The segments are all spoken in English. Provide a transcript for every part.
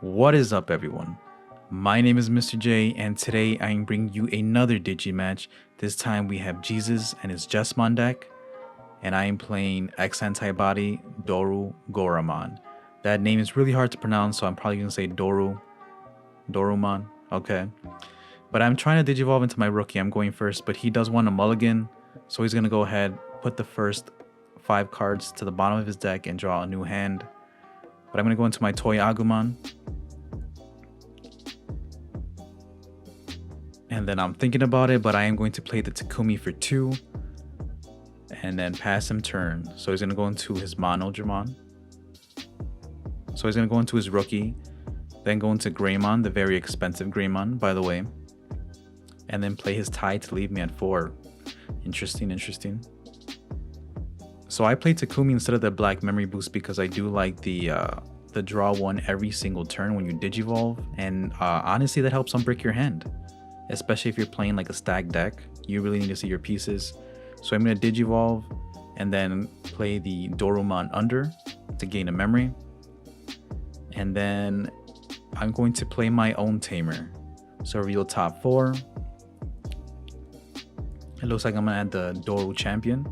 What is up, everyone? My name is Mr. J, and today I am bringing you another Digi match. This time we have Jesus and his Jesmon deck, and I am playing X-Antibody Dorugoramon. That name is really hard to pronounce, so I'm probably gonna say Dorumon. Okay, but I'm trying to Digivolve into my rookie. I'm going first, but he does want a mulligan, so he's gonna go ahead, put the first 5 cards to the bottom of his deck, and draw a new hand. But I'm gonna go into my Toy Agumon. And then I'm thinking about it, but I am going to play the Takumi for 2 and then pass him turn. So he's going to go into his Mono Dramon. So he's going to go into his rookie, then go into Greymon, the very expensive Greymon, by the way, and then play his tie to leave me at 4. Interesting. So I played Takumi instead of the Black Memory Boost because I do like the draw one every single turn when you Digivolve, and honestly that helps unbreak your hand. Especially if you're playing like a stacked deck, you really need to see your pieces. So I'm going to Digivolve and then play the Dorumon under to gain a memory. And then I'm going to play my own Tamer. So reveal top 4. It looks like I'm going to add the Doru champion.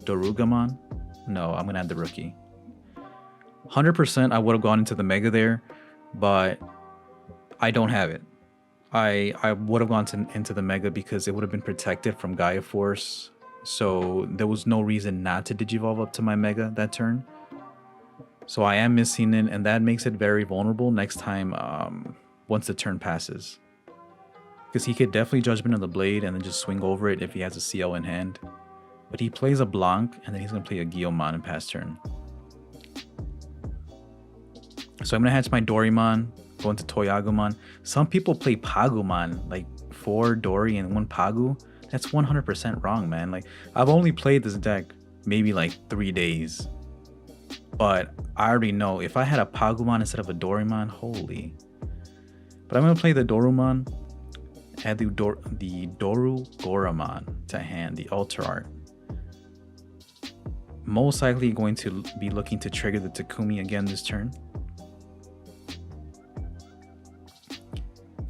Dorugoramon. No, I'm going to add the rookie. 100% I would have gone into the Mega there, but I don't have it. I would have gone into the Mega because it would have been protected from Gaia Force, so there was no reason not to Digivolve up to my Mega that turn. So I am missing it, and that makes it very vulnerable next time once the turn passes. Because he could definitely Judgment of the Blade and then just swing over it if he has a CL in hand. But he plays a Blanc, and then he's going to play a Guillemon and pass turn. So I'm going to hatch my Dorugoramon. Go into Toy Agumon. Some people play Pagumon, like 4 Dory and 1 Pagu. That's 100% wrong, man. Like, I've only played this deck maybe like 3 days, but I already know if I had a Pagumon instead of a Dorumon, holy. But I'm gonna play the Dorumon, add the Dorugoramon to hand, the Alter Art. Most likely going to be looking to trigger the Takumi again this turn.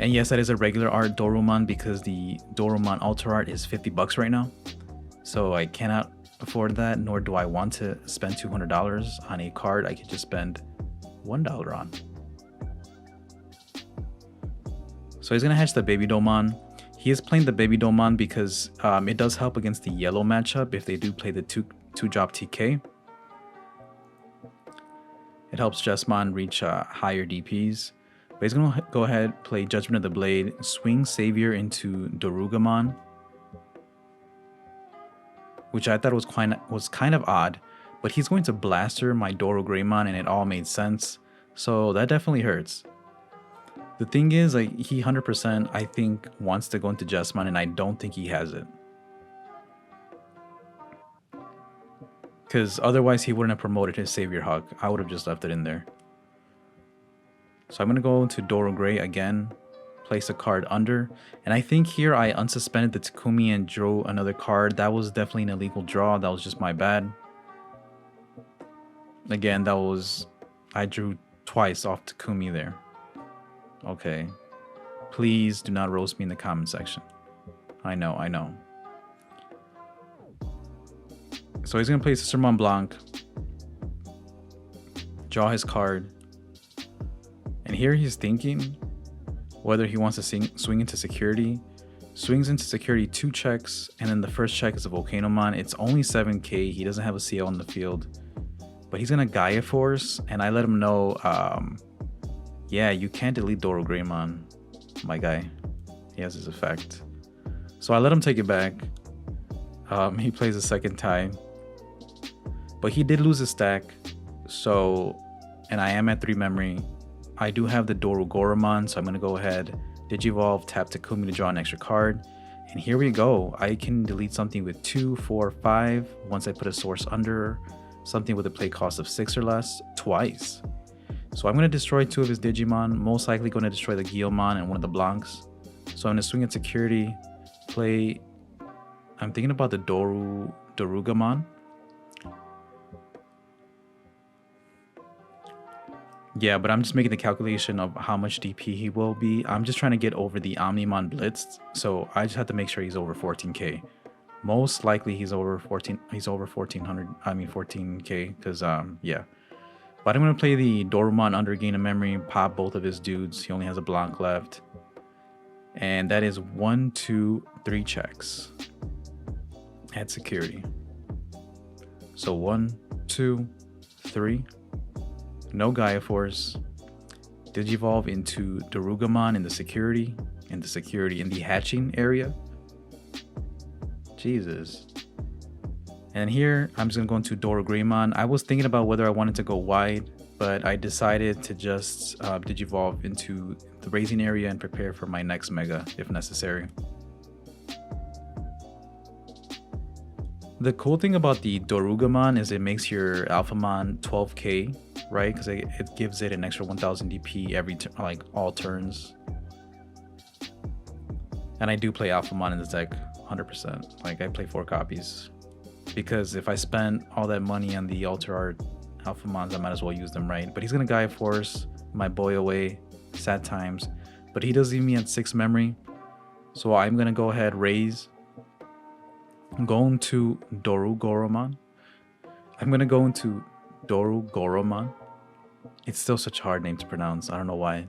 And yes, that is a regular art Dorumon because the Dorumon Alter Art is $50 right now. So I cannot afford that, nor do I want to spend $200 on a card I could just spend $1 on. So he's going to hatch the Baby Domon. He is playing the Baby Domon because it does help against the yellow matchup if they do play the 2-drop TK. It helps Jesmon reach higher DPs. But he's going to go ahead, play Judgment of the Blade, swing Savior into Dorugoramon, which I thought was kind of odd, but he's going to Blaster my Dorugoramon and it all made sense, so that definitely hurts. The thing is, like, he 100% I think wants to go into Jesmon, and I don't think he has it. Because otherwise he wouldn't have promoted his Savior Hawk. I would have just left it in there. So I'm going to go into Dorugray again, place a card under, and I think here I unsuspended the Takumi and drew another card. That was definitely an illegal draw. That was just my bad. Again, I drew twice off Takumi there. Okay. Please do not roast me in the comment section. I know. So he's going to play Sister Mont Blanc, draw his card. And here he's thinking whether he wants to swing into security. Swings into security 2 checks, and then the first check is a Volcanomon. It's only 7k. He doesn't have a CL on the field, but he's gonna Gaia Force, and I let him know, yeah, you can't delete Dorugoramon, my guy. He has his effect. So I let him take it back. He plays a second tie, but he did lose his stack. So, and I am at 3 memory. I do have the Dorugoramon, so I'm going to go ahead, Digivolve, tap Takumi to draw an extra card. And here we go. I can delete something with 2, 4, 5, once I put a source under, something with a play cost of 6 or less, twice. So I'm going to destroy 2 of his Digimon, most likely going to destroy the Guillemon and one of the Blancs. So I'm going to swing at security, play, I'm thinking about the Dorugoramon. Yeah, but I'm just making the calculation of how much DP he will be. I'm just trying to get over the Omnimon Blitz, so I just have to make sure he's over 14k. Most likely he's over 14. He's over 1400. I mean 14k, because yeah. But I'm gonna play the Dorugoramon under gain of memory, pop both of his dudes. He only has a block left, and that is 1, 2, 3 checks at security. So 1, 2, 3. No Gaia Force. Digivolve into Dorugoramon in the security, in the hatching area. Jesus. And here I'm just gonna go into Dorugoramon. I was thinking about whether I wanted to go wide, but I decided to just Digivolve into the raising area and prepare for my next Mega if necessary. The cool thing about the Dorugoramon is it makes your Alphamon 12k, right? Because it gives it an extra 1000 DP every like all turns. And I do play Alphamon in this deck 100%. Like I play 4 copies, because if I spend all that money on the Alter Art Alphamons, I might as well use them, right? But he's gonna Gaia Force my boy away, sad times. But he does leave me at 6 memory, so I'm gonna go ahead raise. I'm going to Dorugoramon. I'm gonna go into Dorugoramon. It's still such a hard name to pronounce. I don't know why.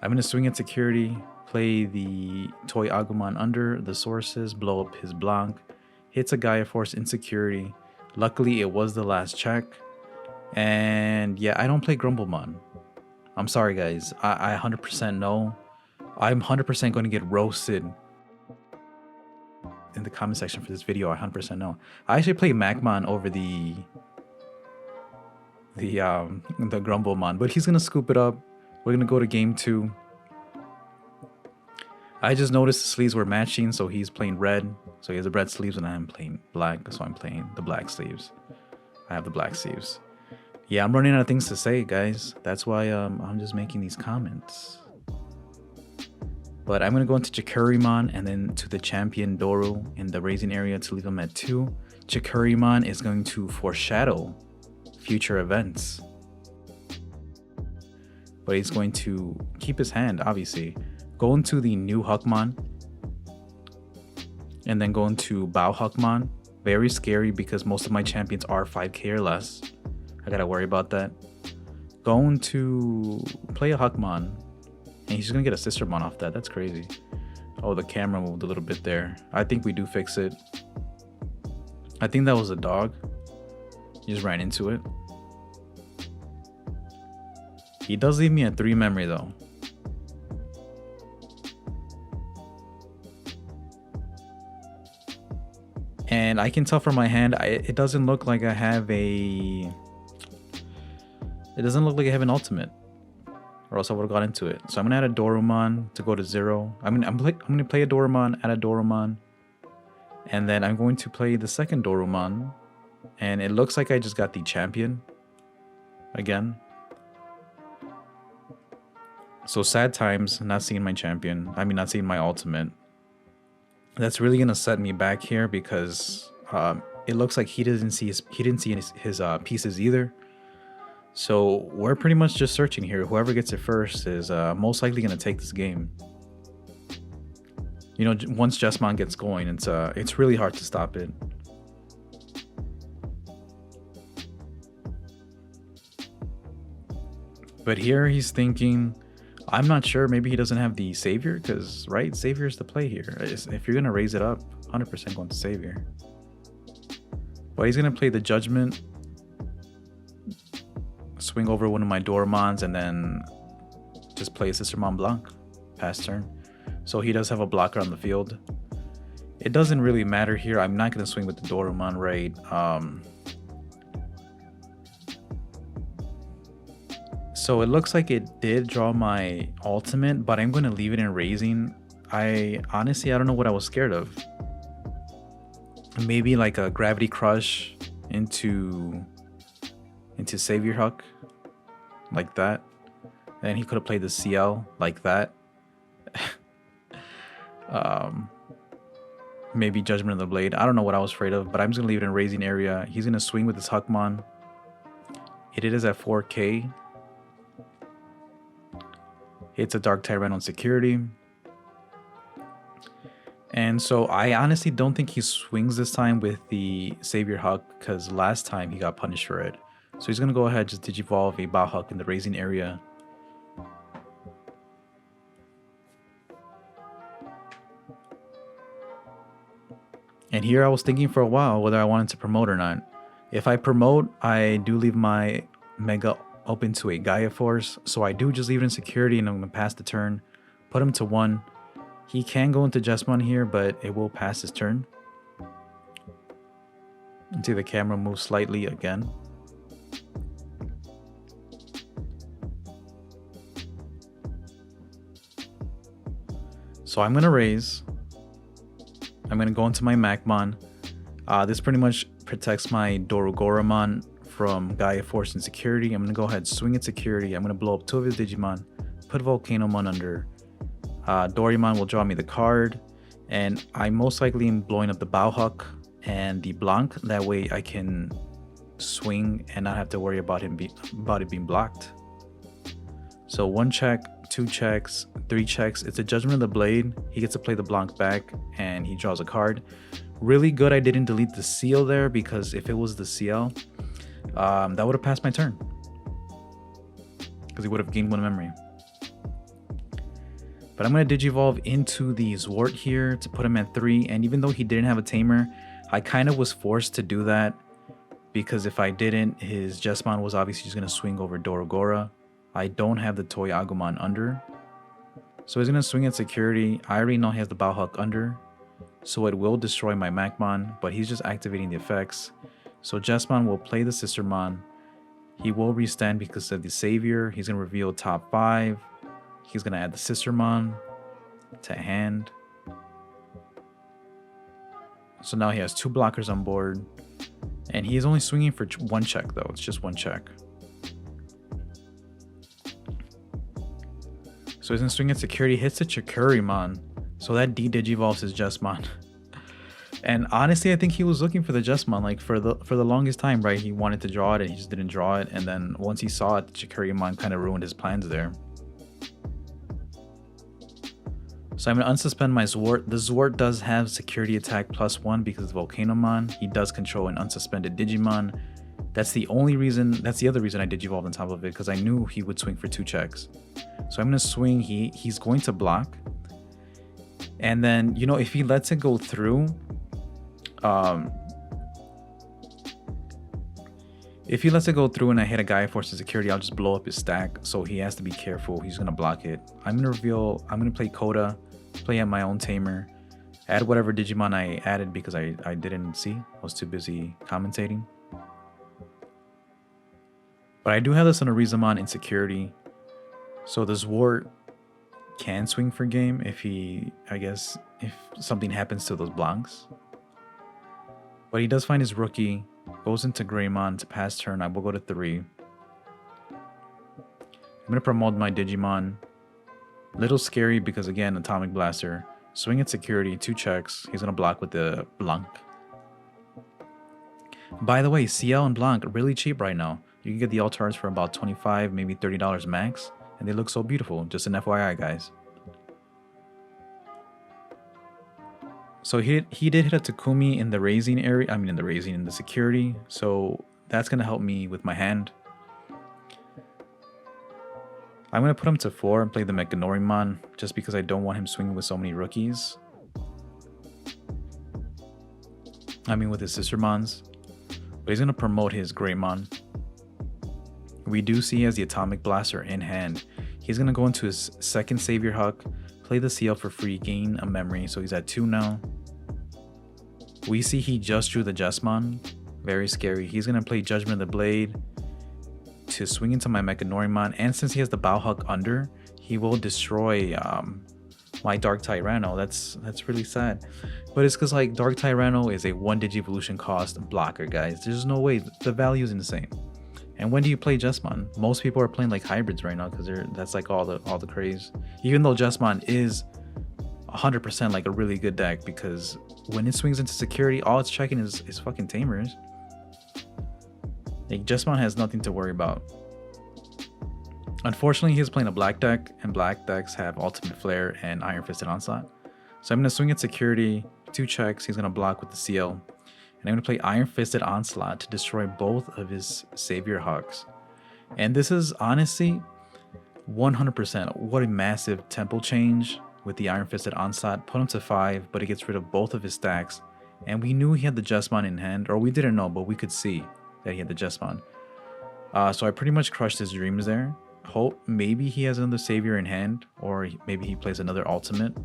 I'm gonna swing at security, play the Toy Agumon under the sources, blow up his Blanc, hits a Gaia Force in security. Luckily, it was the last check. And yeah, I don't play Grumblemon. I'm sorry, guys. I 100% know. I'm 100% going to get roasted in the comment section for this video. I 100% know. I actually play Magmon over the Grumblemon, but he's gonna scoop it up. We're gonna go to game 2. I just noticed the sleeves were matching, so he's playing red. So he has the red sleeves, and I'm playing black, so I'm playing the black sleeves. I have the black sleeves. Yeah, I'm running out of things to say, guys. That's why I'm just making these comments. But I'm gonna go into Chikurimon and then to the champion Doru in the raising area to leave him at 2. Chikurimon is going to foreshadow future events, but he's going to keep his hand, obviously. Go into the new Huckmon and then go into Bao Huckmon. Very scary because most of my champions are 5k or less. I gotta worry about that. Going to play a Huckmon, and he's gonna get a Sistermon off that. That's crazy. Oh, the camera moved a little bit there. I think we do fix it. I think that was a dog. He just ran into it. He does leave me at 3 memory though. And I can tell from my hand, it doesn't look like I have a... It doesn't look like I have an ultimate, or else I would have got into it. So I'm gonna add a Dorugoramon to go to 0. I'm gonna play a Dorugoramon, add a Dorugoramon, and then I'm going to play the second Dorugoramon. And it looks like I just got the champion again. So sad times, not seeing my champion. I mean, not seeing my ultimate. That's really gonna set me back here because it looks like he didn't see his pieces either. So we're pretty much just searching here. Whoever gets it first is most likely gonna take this game. You know, once Jesmon gets going, it's really hard to stop it. But here he's thinking, I'm not sure, maybe he doesn't have the Savior, because, right, Savior is the play here. If you're going to raise it up, 100% going to Savior. But he's going to play the Judgment, swing over one of my Dorumons, and then just play a Sistermon Blanc, pass turn. So he does have a blocker on the field. It doesn't really matter here. I'm not going to swing with the Dorumon, right? So it looks like it did draw my ultimate, but I'm going to leave it in raising. Honestly, I don't know what I was scared of. Maybe like a Gravity Crush into Savior Huck, like that. And he could have played the CL like that. Maybe Judgment of the Blade. I don't know what I was afraid of, but I'm just going to leave it in raising area. He's going to swing with his Huckmon. It is at 4k. Hits a Dark Tyrant on security. And so I honestly don't think he swings this time with the Savior Huck, because last time he got punished for it. So he's going to go ahead, just Digivolve a Bauhuck in the raising area. And here I was thinking for a while whether I wanted to promote or not. If I promote, I do leave my Mega open to a Gaia Force. So I do just leave it in security, and I'm going to pass the turn. Put him to 1. He can go into Jesmon here, but it will pass his turn. And see the camera move slightly again. So I'm going to raise. I'm going to go into my Magmon. This pretty much protects my Dorugoramon from Gaia Force and security. I'm going to go ahead, swing at security. I'm going to blow up 2 of his Digimon. Put Volcanomon under. Dorugoramon will draw me the card, and I most likely am blowing up the Bauhuck and the Blanc. That way I can swing and not have to worry about it being blocked. So 1 check, 2 checks, 3 checks. It's a Judgment of the Blade. He gets to play the Blanc back, and he draws a card. Really good I didn't delete the seal there, because if it was the seal, that would have passed my turn, because he would have gained 1 memory. But I'm going to Digivolve into the Zwart here to put him at 3. And even though he didn't have a Tamer, I kind of was forced to do that, because if I didn't, his Jesmon was obviously just going to swing over Dorogora. I don't have the Toy Agumon under. So he's going to swing at security. I already know he has the Bauhuck under, so it will destroy my Magmon, but he's just activating the effects. So Jesmon will play the Sistermon. He will restand because of the Savior. He's going to reveal top 5. He's going to add the Sistermon to hand. So now he has 2 blockers on board. And he is only swinging for 1 check, though. It's just 1 check. So he's going to swing at security. Hits the Chikurimon. So that de-digivolves his Jesmon. And honestly, I think he was looking for the Jesmon. Like, for the longest time, right? He wanted to draw it, and he just didn't draw it. And then once he saw it, the Chikurimon kind of ruined his plans there. So I'm going to unsuspend my Zwart. The Zwart does have security attack +1 because of Volcanomon. He does control an unsuspended Digimon. That's the other reason I Digivolved on top of it, because I knew he would swing for 2 checks. So I'm going to swing. He's going to block. And then, you know, if he lets it go through, if he lets it go through and I hit a Gaia Force of security, I'll just blow up his stack. So he has to be careful. He's going to block it. I'm going to play Coda. Play at my own Tamer, add whatever Digimon I added because I didn't see. I was too busy commentating. But I do have this on a Rizamon in security. So the Zwart can swing for game if if something happens to those Blancs. But he does find his rookie, goes into Greymon to pass turn. I will go to 3. I'm going to promote my Digimon. Little scary because, again, Atomic Blaster. Swing at security, 2 checks. He's going to block with the Blanc. By the way, CL and Blanc are really cheap right now. You can get the Altars for about $25, maybe $30 max. And they look so beautiful. Just an FYI, guys. So he did hit a Takumi in the raising area. In the security. So that's going to help me with my hand. I'm going to put him to 4 and play the Mechanorimon just because I don't want him swinging with so many rookies. With his Sistermons. But he's going to promote his Greymon. We do see he has the Atomic Blaster in hand. He's going to go into his second Savior Huck, play the CL for free, gain a memory. So he's at 2 now. We see he just drew the Jesmon. Very scary. He's going to play Judgment of the Blade to swing into my Mechanorimon, and since he has the Bauhuck under, he will destroy my Dark Tyranno. That's really sad, but it's because like Dark Tyranno is a 1 Digivolution cost blocker, guys. There's no way, the value is insane. And when do you play Jesmon? Most people are playing like hybrids right now because that's like all the craze. Even though Jesmon is 100% like a really good deck, because when it swings into security, all it's checking is fucking Tamers. Like, Jesmon has nothing to worry about. Unfortunately, he's playing a black deck, and black decks have Ultimate Flare and Iron Fisted Onslaught. So I'm going to swing at security, 2 checks, he's going to block with the CL. And I'm going to play Iron Fisted Onslaught to destroy both of his Savior Hawks. And this is honestly 100%. What a massive tempo change with the Iron Fisted Onslaught. Put him to 5, but it gets rid of both of his stacks. And we knew he had the Jesmon in hand, or we didn't know, but we could see that he had the Jesmon. So I pretty much crushed his dreams there. Hope maybe he has another Savior in hand, or maybe he plays another ultimate.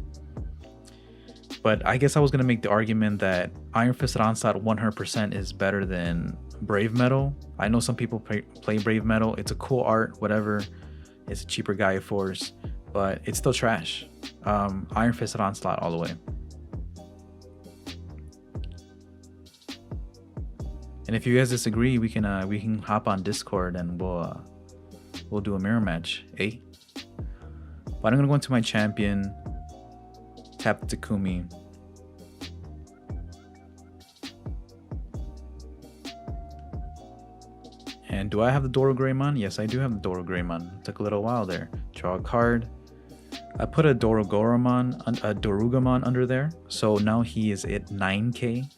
But I guess I was going to make the argument that Iron Fisted Onslaught 100% is better than Brave Metal. I know some people play Brave Metal. It's a cool art, whatever. It's a cheaper Gaia Force, but it's still trash. Iron Fisted Onslaught all the way. And if you guys disagree, we can hop on Discord and we'll do a mirror match, eh? But I'm gonna go into my champion, tap the Takumi. And do I have the Dorugoramon? Yes, I do have the Dorugoramon. Took a little while there. Draw a card. I put a Dorugoramon under there, so now he is at 9k.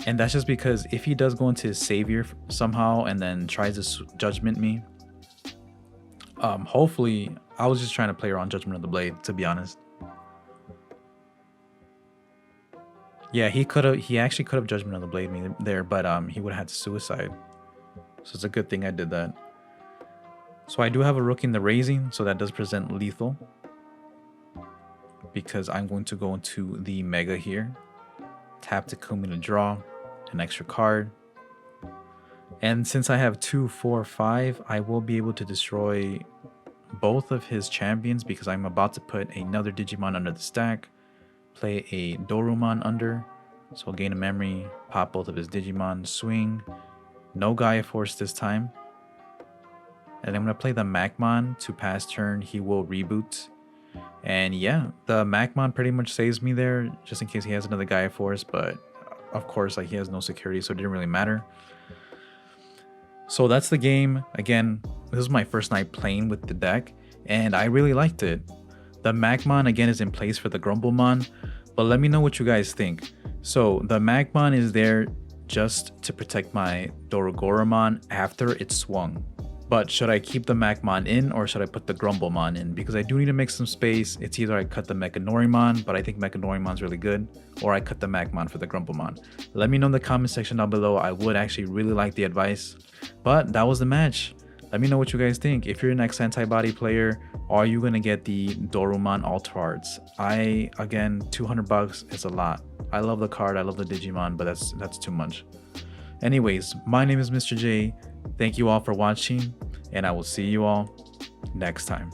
And that's just because if he does go into his Savior somehow and then tries to Judgment me, hopefully, I was just trying to play around Judgment of the Blade, to be honest. Yeah, he actually could have Judgment of the Blade me there, but he would have had to suicide. So it's a good thing I did that. So I do have a Rook in the Raising, so that does present lethal. Because I'm going to go into the Mega here. Tap Takumi to draw an extra card. And since I have 2, 4, 5, I will be able to destroy both of his champions because I'm about to put another Digimon under the stack. Play a Dorugoramon under. So I'll gain a memory, pop both of his Digimon, swing. No Gaia Force this time. And I'm going to play the Macmon to pass turn. He will reboot. And yeah, the Macmon pretty much saves me there just in case he has another Gaia Force, but of course, like, he has no security, so it didn't really matter. So that's the game. Again, this is my first night playing with the deck, and I really liked it. The Macmon again is in place for the Grumblemon, but let me know what you guys think. So the Macmon is there just to protect my Dorugoramon after it's swung. But should I keep the Macmon in or should I put the Grumblemon in? Because I do need to make some space. It's either I cut the Mechanorimon, but I think Mechanorimon's really good, or I cut the Macmon for the Grumblemon. Let me know in the comment section down below. I would actually really like the advice. But that was the match. Let me know what you guys think. If you're an X-Antibody player, are you going to get the Dorugoramon Altar Arts? Again, 200 bucks is a lot. I love the card, I love the Digimon, but that's too much. Anyways, my name is Mr. J. Thank you all for watching, and I will see you all next time.